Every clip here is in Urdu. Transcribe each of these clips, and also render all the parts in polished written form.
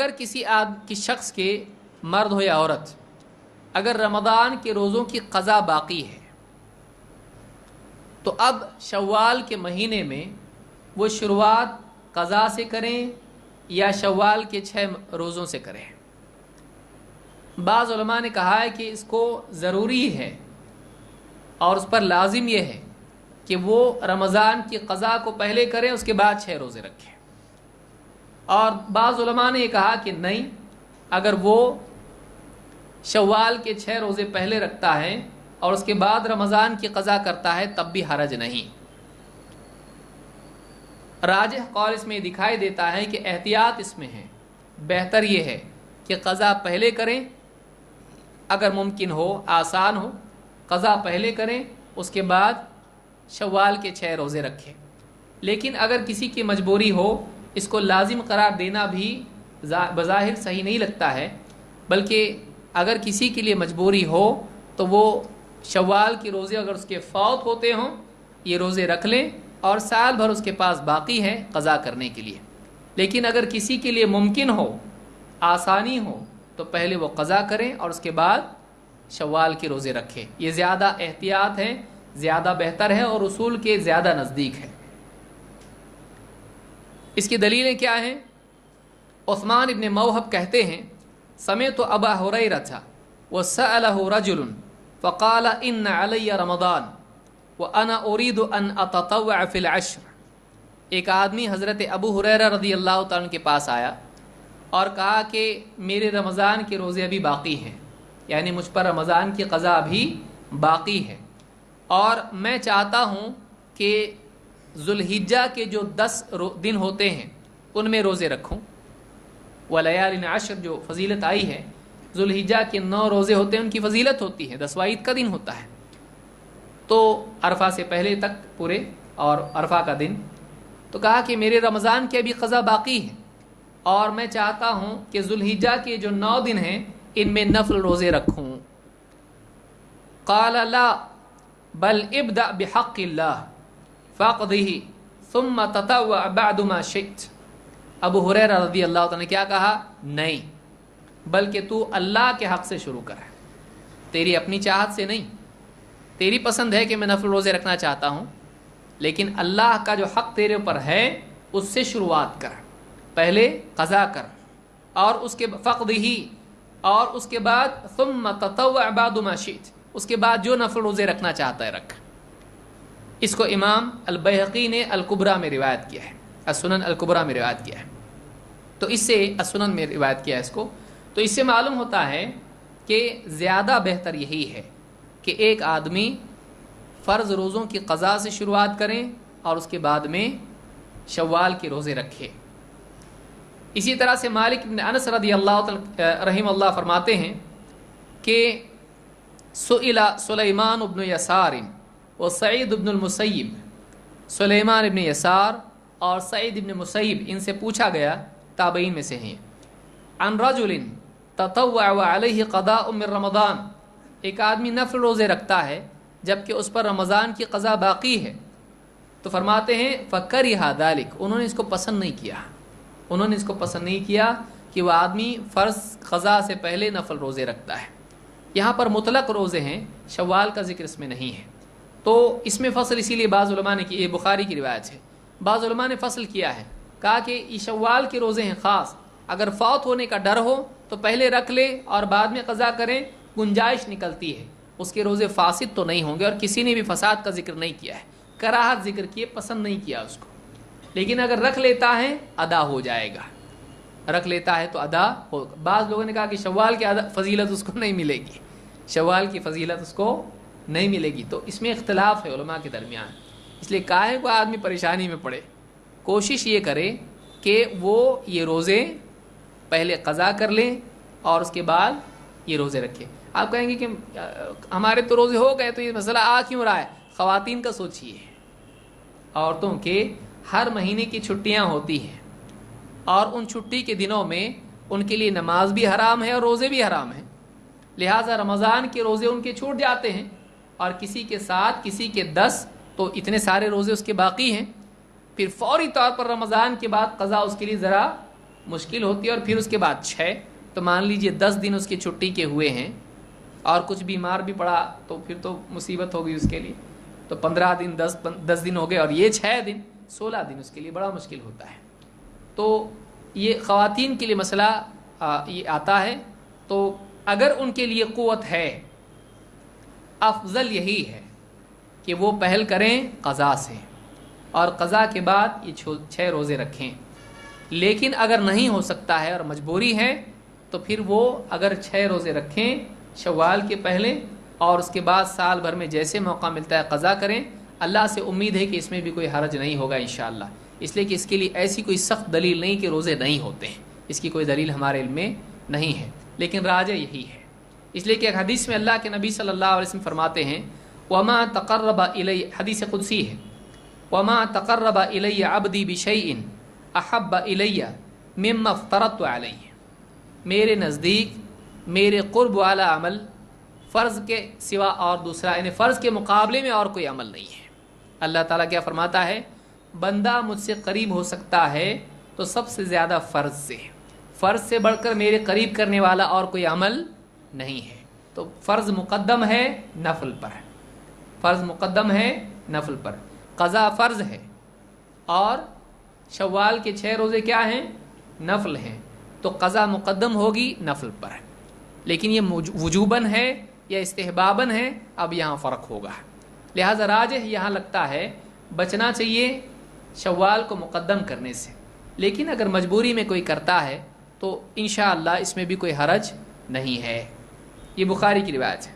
اگر کسی شخص کے مرد ہو یا عورت اگر رمضان کے روزوں کی قضا باقی ہے تو اب شوال کے مہینے میں وہ شروعات قضا سے کریں یا شوال کے 6 روزوں سے کریں۔ بعض علماء نے کہا ہے کہ اس کو ضروری ہے اور اس پر لازم یہ ہے کہ وہ رمضان کی قضا کو پہلے کریں، اس کے بعد 6 روزے رکھیں۔ اور بعض علماء نے یہ کہا کہ نہیں، اگر وہ شوال کے 6 روزے پہلے رکھتا ہے اور اس کے بعد رمضان کی قضا کرتا ہے تب بھی حرج نہیں۔ راجح قول اس میں دکھائی دیتا ہے کہ احتیاط اس میں ہے، بہتر یہ ہے کہ قضا پہلے کریں، اگر ممکن ہو، آسان ہو، قضا پہلے کریں، اس کے بعد شوال کے 6 روزے رکھیں۔ لیکن اگر کسی کی مجبوری ہو، اس کو لازم قرار دینا بھی بظاہر صحیح نہیں لگتا ہے، بلکہ اگر کسی کے لیے مجبوری ہو تو وہ شوال کے روزے اگر اس کے فوت ہوتے ہوں یہ روزے رکھ لیں اور سال بھر اس کے پاس باقی ہے قضا کرنے کے لیے۔ لیکن اگر کسی کے لیے ممکن ہو، آسانی ہو، تو پہلے وہ قضا کریں اور اس کے بعد شوال کے روزے رکھیں۔ یہ زیادہ احتیاط ہے، زیادہ بہتر ہے اور اصول کے زیادہ نزدیک ہے۔ اس کی دلیلیں کیا ہیں؟ عثمان ابن موہب کہتے ہیں سمعت ابا ہریرہ وسألہ رجل فقال ان علی رمضان وانا اريد ان اتطوع في العشر۔ ایک آدمی حضرت ابو ہریرہ رضی اللہ تعالیٰ عنہ کے پاس آیا اور کہا کہ میرے رمضان کے روزے ابھی باقی ہیں، یعنی مجھ پر رمضان کی قضا ابھی باقی ہے اور میں چاہتا ہوں کہ ذوالحجہ کے جو 10 دن ہوتے ہیں ان میں روزے رکھوں۔ ولیال عشر جو فضیلت آئی ہے، ذوالحجہ کے 9 روزے ہوتے ہیں، ان کی فضیلت ہوتی ہے، 10واں عید کا دن ہوتا ہے، تو عرفہ سے پہلے تک پورے اور عرفہ کا دن۔ تو کہا کہ میرے رمضان کی ابھی قضا باقی ہے اور میں چاہتا ہوں کہ ذوالحجہ کے جو 9 دن ہیں ان میں نفل روزے رکھوں۔ قال لا بل ابدأ بحق اللہ فاقضہ ثم تطوع بعد ما شئت۔ ابو ہریرہ رضی اللہ عنہ نے کیا کہا؟ نہیں، بلکہ تو اللہ کے حق سے شروع کر، تیری اپنی چاہت سے نہیں۔ تیری پسند ہے کہ میں نفل روزے رکھنا چاہتا ہوں، لیکن اللہ کا جو حق تیرے اوپر ہے اس سے شروعات کر، پہلے قضا کر اور اس کے فقدہ اور اس کے بعد ثم تطوع بعد ما شئت، اس کے بعد جو نفل روزے رکھنا چاہتا ہے رکھ۔ اس کو امام البیہقی نے الکبریٰ میں روایت کیا ہے، السنن الکبریٰ میں روایت کیا ہے، تو اس سے السنن میں روایت کیا ہے اس کو۔ تو اس سے معلوم ہوتا ہے کہ زیادہ بہتر یہی ہے کہ ایک آدمی فرض روزوں کی قضا سے شروعات کریں اور اس کے بعد میں شوال کے روزے رکھے۔ اسی طرح سے مالک بن انس رضی اللہ رحمہ اللہ فرماتے ہیں کہ سئل سلیمان بن یسار و سعید بن المسیب، سلیمان بن یسار اور سعید بن مسیب ان سے پوچھا گیا، تابعین میں سے ہیں، عن رجل تطوع علیہ قضاء من رمضان، ایک آدمی نفل روزے رکھتا ہے جبکہ اس پر رمضان کی قضا باقی ہے، تو فرماتے ہیں فکرہ ذلک، انہوں نے اس کو پسند نہیں کیا، انہوں نے اس کو پسند نہیں کیا کہ وہ آدمی فرض قضا سے پہلے نفل روزے رکھتا ہے۔ یہاں پر مطلق روزے ہیں، شوال کا ذکر اس میں نہیں ہے، تو اس میں فصل اسی لیے بعض علماء نے کی، یہ بخاری کی روایت ہے، بعض علماء نے فصل کیا ہے، کہا کہ یہ شوال کے روزے ہیں خاص، اگر فوت ہونے کا ڈر ہو تو پہلے رکھ لے اور بعد میں قضا کریں، گنجائش نکلتی ہے، اس کے روزے فاسد تو نہیں ہوں گے، اور کسی نے بھی فساد کا ذکر نہیں کیا ہے، کراہت ذکر کیے، پسند نہیں کیا اس کو، لیکن اگر رکھ لیتا ہے ادا ہو جائے گا، رکھ لیتا ہے تو ادا ہوگا۔ بعض لوگوں نے کہا کہ شوال کی فضیلت اس کو نہیں ملے گی، شوال کی فضیلت اس کو نہیں ملے گی، تو اس میں اختلاف ہے علماء کے درمیان، اس لیے کاہے کو آدمی پریشانی میں پڑے، کوشش یہ کرے کہ وہ یہ روزے پہلے قضا کر لیں اور اس کے بعد یہ روزے رکھے۔ آپ کہیں گے کہ ہمارے تو روزے ہو گئے تو یہ مسئلہ آ کیوں رہا ہے؟ خواتین کا سوچیے، عورتوں کے ہر مہینے کی چھٹیاں ہوتی ہیں اور ان چھٹی کے دنوں میں ان کے لیے نماز بھی حرام ہے اور روزے بھی حرام ہیں، لہٰذا رمضان کے روزے ان کے چھوٹ جاتے ہیں، اور کسی کے 7 کسی کے 10 تو اتنے سارے روزے اس کے باقی ہیں، پھر فوری طور پر رمضان کے بعد قضا اس کے لیے ذرا مشکل ہوتی ہے اور پھر اس کے بعد 6، تو مان لیجئے 10 دن اس کی چھٹی کے ہوئے ہیں اور کچھ بیمار بھی پڑا تو پھر تو مصیبت ہوگی اس کے لیے، تو 15 دن 10 دن ہو گئے اور یہ 6 دن 16 دن اس کے لیے بڑا مشکل ہوتا ہے۔ تو یہ خواتین کے لیے مسئلہ یہ آتا ہے، تو اگر ان کے لیے قوت ہے، افضل یہی ہے کہ وہ پہل کریں قضا سے اور قضا کے بعد یہ 6 روزے رکھیں۔ لیکن اگر نہیں ہو سکتا ہے اور مجبوری ہے تو پھر وہ اگر 6 روزے رکھیں شوال کے پہلے اور اس کے بعد سال بھر میں جیسے موقع ملتا ہے قضا کریں۔ اللہ سے امید ہے کہ اس میں بھی کوئی حرج نہیں ہوگا انشاءاللہ، اس لیے کہ اس کے لیے ایسی کوئی سخت دلیل نہیں کہ روزے نہیں ہوتے ہیں، اس کی کوئی دلیل ہمارے علم میں نہیں ہے، لیکن راجح یہی ہے۔ اس لیے کہ ایک حدیث میں اللہ کے نبی صلی اللہ علیہ وسلم فرماتے ہیں وما تقرب الی، حدیث قدسی ہے، وما تقرب الی عبدی بشیء احب الی مما افترضت علیہ، میرے نزدیک میرے قرب والا عمل فرض کے سوا اور دوسرا، یعنی فرض کے مقابلے میں اور کوئی عمل نہیں ہے۔ اللہ تعالیٰ کیا فرماتا ہے، بندہ مجھ سے قریب ہو سکتا ہے تو سب سے زیادہ فرض سے، فرض سے بڑھ کر میرے قریب کرنے والا اور کوئی عمل نہیں ہے۔ تو فرض مقدم ہے نفل پر، فرض مقدم ہے نفل پر، قضا فرض ہے اور شوال کے 6 روزے کیا ہیں، نفل ہیں، تو قضا مقدم ہوگی نفل پر، لیکن یہ وجوباً ہے یا استحباباً ہے، اب یہاں فرق ہوگا۔ لہذا راجح یہاں لگتا ہے بچنا چاہیے شوال کو مقدم کرنے سے، لیکن اگر مجبوری میں کوئی کرتا ہے تو انشاءاللہ اس میں بھی کوئی حرج نہیں ہے۔ یہ بخاری کی روایت ہے۔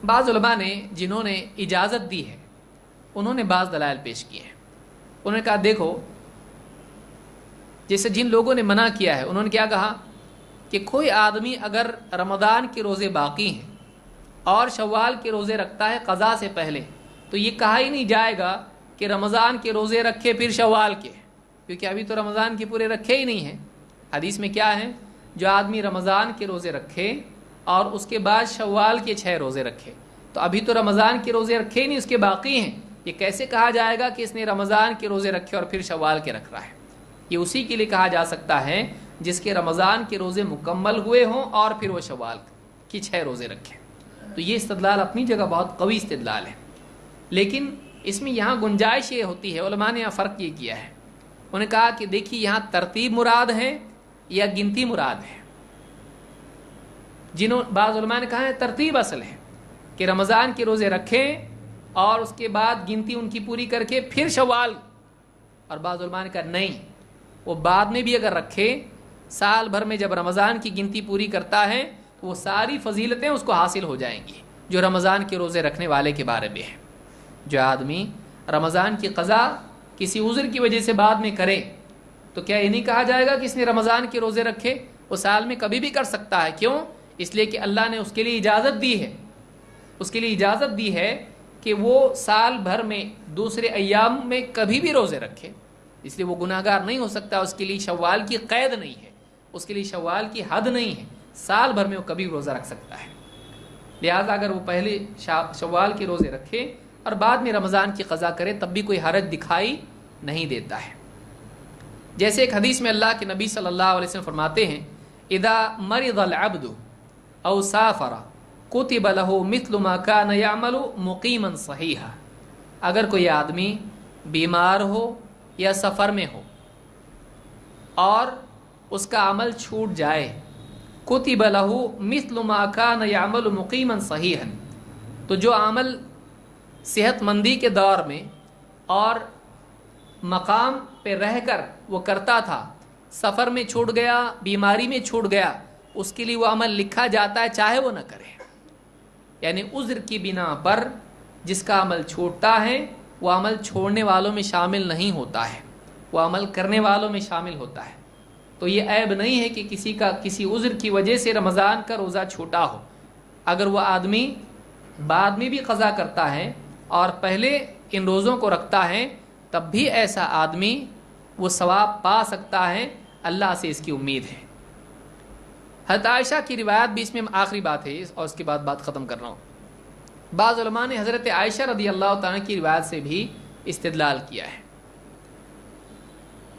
بعض علماء نے جنہوں نے اجازت دی ہے انہوں نے بعض دلائل پیش کیے ہیں۔ انہوں نے کہا دیکھو، جیسے جن لوگوں نے منع کیا ہے انہوں نے کیا کہا کہ کوئی آدمی اگر رمضان کے روزے باقی ہیں اور شوال کے روزے رکھتا ہے قضا سے پہلے، تو یہ کہا ہی نہیں جائے گا کہ رمضان کے روزے رکھے پھر شوال کے، کیونکہ ابھی تو رمضان کے پورے رکھے ہی نہیں ہیں۔ حدیث میں کیا ہے، جو آدمی رمضان کے روزے رکھے اور اس کے بعد شوال کے 6 روزے رکھے، تو ابھی تو رمضان کے روزے رکھے ہی نہیں، اس کے باقی ہیں، یہ کیسے کہا جائے گا کہ اس نے رمضان کے روزے رکھے اور پھر شوال کے رکھ رہا ہے؟ یہ اسی کے لیے کہا جا سکتا ہے جس کے رمضان کے روزے مکمل ہوئے ہوں اور پھر وہ شوال کی 6 روزے رکھے۔ تو یہ استدلال اپنی جگہ بہت قوی استدلال ہے، لیکن اس میں یہاں گنجائش یہ ہوتی ہے، علماء نے یہاں فرق یہ کیا ہے، انہوں نے کہا کہ دیکھیے یہاں ترتیب مراد ہے یا گنتی مراد ہے۔ بعض علماء نے کہا ہے ترتیب اصل ہے کہ رمضان کے روزے رکھیں اور اس کے بعد گنتی ان کی پوری کر کے پھر شوال، اور بعض علماء نے کہا نہیں، وہ بعد میں بھی اگر رکھے، سال بھر میں جب رمضان کی گنتی پوری کرتا ہے تو وہ ساری فضیلتیں اس کو حاصل ہو جائیں گی جو رمضان کے روزے رکھنے والے کے بارے میں ہے۔ جو آدمی رمضان کی قضا کسی عذر کی وجہ سے بعد میں کرے تو کیا یہ نہیں کہا جائے گا کہ اس نے رمضان کے روزے رکھے؟ وہ سال میں کبھی بھی کر سکتا ہے، کیوں؟ اس لیے کہ اللہ نے اس کے لیے اجازت دی ہے، اس کے لیے اجازت دی ہے کہ وہ سال بھر میں دوسرے ایام میں کبھی بھی روزے رکھے، اس لیے وہ گناہ گار نہیں ہو سکتا، اس کے لیے شوال کی قید نہیں ہے، اس کے لیے شوال کی حد نہیں ہے، سال بھر میں وہ کبھی روزہ رکھ سکتا ہے۔ لہٰذا اگر وہ پہلے شوال کے روزے رکھے اور بعد میں رمضان کی قضا کرے تب بھی کوئی حرج دکھائی نہیں دیتا ہے۔ جیسے ایک حدیث میں اللہ کے نبی صلی اللہ علیہ وسلم فرماتے ہیں اذا مرض العبد او سافر کتب له مثل ما كان يعمل مقیما صحیحا، اگر کوئی آدمی بیمار ہو یا سفر میں ہو اور اس کا عمل چھوٹ جائے، کتب له مثل ما كان يعمل مقیما صحیحا، تو جو عمل صحت مندی کے دور میں اور مقام پہ رہ کر وہ کرتا تھا، سفر میں چھوٹ گیا، بیماری میں چھوٹ گیا، اس کے لیے وہ عمل لکھا جاتا ہے چاہے وہ نہ کرے۔ یعنی عذر کی بنا پر جس کا عمل چھوٹتا ہے وہ عمل چھوڑنے والوں میں شامل نہیں ہوتا ہے، وہ عمل کرنے والوں میں شامل ہوتا ہے۔ تو یہ عیب نہیں ہے کہ کسی کا کسی عذر کی وجہ سے رمضان کا روزہ چھوٹا ہو، اگر وہ آدمی بعد میں بھی قضا کرتا ہے اور پہلے ان روزوں کو رکھتا ہے تب بھی ایسا آدمی وہ ثواب پا سکتا ہے، اللہ سے اس کی امید ہے۔ حضرت عائشہ کی روایت بھی اس میں آخری بات ہے اور اس کے بعد بات ختم کر رہا ہوں۔ بعض علماء نے حضرت عائشہ رضی اللہ تعالیٰ کی روایت سے بھی استدلال کیا ہے۔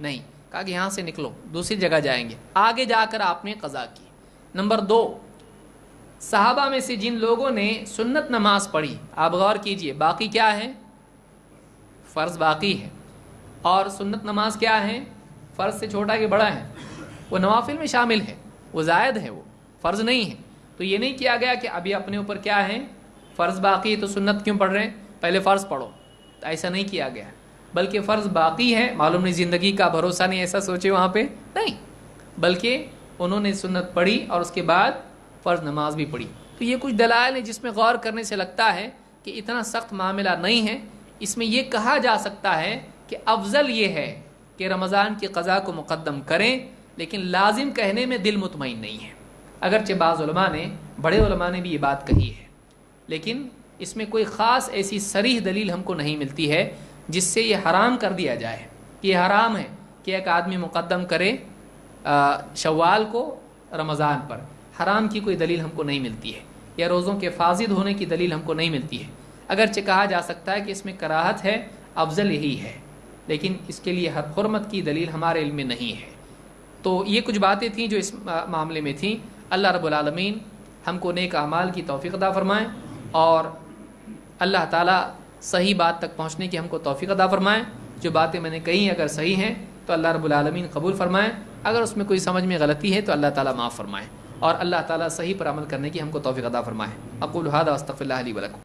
نہیں، کہا کہ یہاں سے نکلو دوسری جگہ جائیں گے، آگے جا کر آپ نے قضا کی۔ نمبر 2، صحابہ میں سے جن لوگوں نے سنت نماز پڑھی، آپ غور کیجئے، باقی کیا ہے؟ فرض باقی ہے، اور سنت نماز کیا ہے؟ فرض سے چھوٹا کہ بڑا ہے؟ وہ نوافل میں شامل ہے، وہ زائد ہے، وہ فرض نہیں ہے۔ تو یہ نہیں کیا گیا کہ ابھی اپنے اوپر کیا ہے؟ فرض باقی ہے تو سنت کیوں پڑھ رہے ہیں، پہلے فرض پڑھو، تو ایسا نہیں کیا گیا، بلکہ فرض باقی ہے، معلوم نہیں زندگی کا بھروسہ نہیں، ایسا سوچے وہاں پہ نہیں، بلکہ انہوں نے سنت پڑھی اور اس کے بعد فرض نماز بھی پڑھی۔ تو یہ کچھ دلائل ہیں جس میں غور کرنے سے لگتا ہے کہ اتنا سخت معاملہ نہیں ہے۔ اس میں یہ کہا جا سکتا ہے کہ افضل یہ ہے کہ رمضان کی قضا کو مقدم کریں، لیکن لازم کہنے میں دل مطمئن نہیں ہے۔ اگرچہ بعض علماء نے، بڑے علماء نے بھی یہ بات کہی ہے، لیکن اس میں کوئی خاص ایسی صریح دلیل ہم کو نہیں ملتی ہے جس سے یہ حرام کر دیا جائے کہ یہ حرام ہے کہ ایک آدمی مقدم کرے شوال کو رمضان پر۔ حرام کی کوئی دلیل ہم کو نہیں ملتی ہے، یا روزوں کے فاسد ہونے کی دلیل ہم کو نہیں ملتی ہے۔ اگرچہ کہا جا سکتا ہے کہ اس میں کراہت ہے، افضل یہی ہے، لیکن اس کے لیے حرمت کی دلیل ہمارے علم میں نہیں ہے۔ تو یہ کچھ باتیں تھیں جو اس معاملے میں تھیں۔ اللہ رب العالمین ہم کو نیک اعمال کی توفیق عطا فرمائیں، اور اللہ تعالیٰ صحیح بات تک پہنچنے کی ہم کو توفیق عطا فرمائیں۔ جو باتیں میں نے کہی اگر صحیح ہیں تو اللہ رب العالمین قبول فرمائیں، اگر اس میں کوئی سمجھ میں غلطی ہے تو اللہ تعالیٰ معاف فرمائیں، اور اللہ تعالیٰ صحیح پر عمل کرنے کی ہم کو توفیق عطا فرمائیں۔ اقول ھذا واستغفر اللہ لی ولکم۔